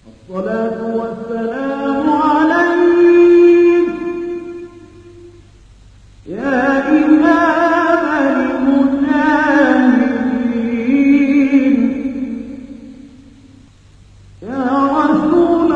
الصلاة والسلام عليك يا إمام المجاهدين يا رسول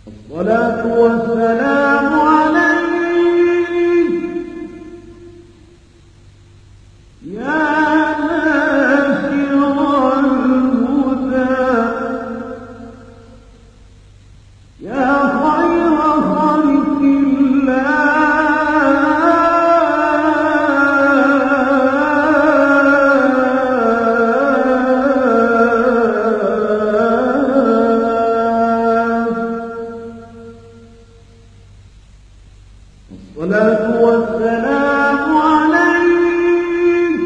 الصلاة والسلام عليك يا ناشر الهدى يا خير خلق الصلاة والسلام عليك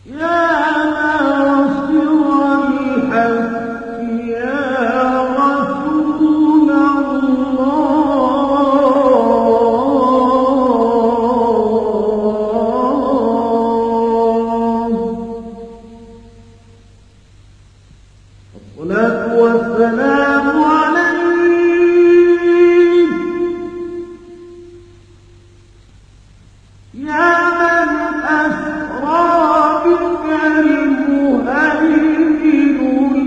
يا ناصر الحق يا رسول الله الصلاة والسلام عليك يا من أسرى بك المهيمن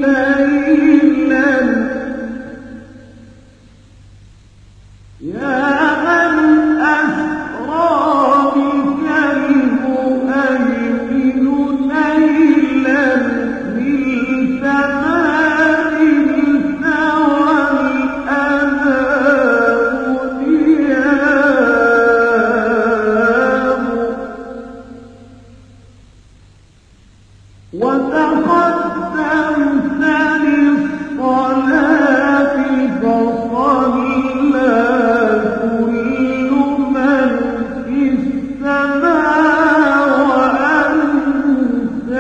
ليلا يا من أسرى بك المهيمن ليلا من سماء السوى الأنام وتقدمت للصلاة فصلى كل من في السماء وأنت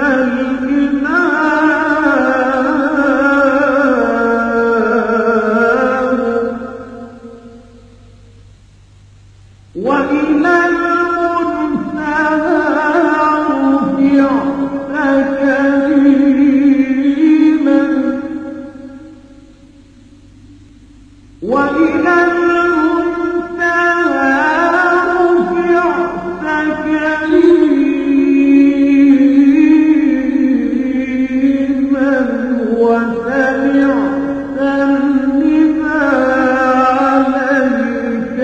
الإمام وإلى المنتهى رفعت كريما وإلى المنتهى رفعت كريما وسمعت النداء عليك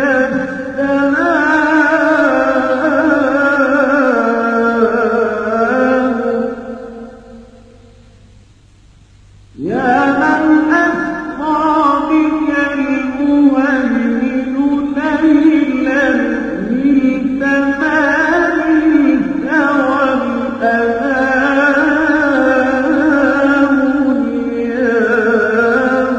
السلام يا من أسرى بك المهيمن ليلا من تمام السوى الأنام اليام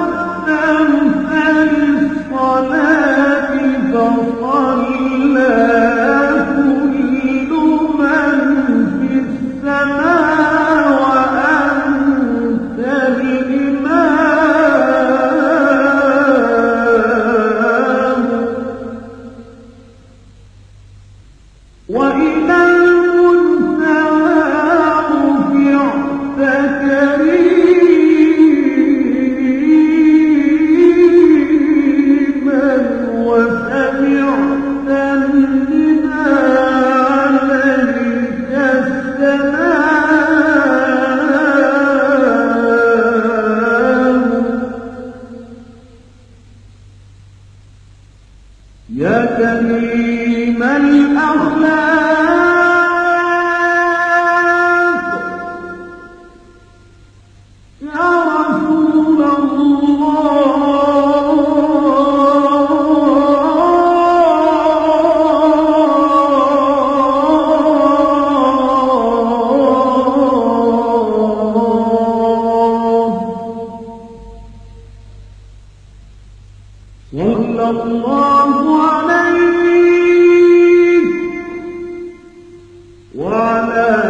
وتقدمت للصلاة فصلى كل من في السماء وأنت الإمام وإلى المنتهى رفعت كريما وسمعت النداء عليك السلام يا كريم الأخلاق على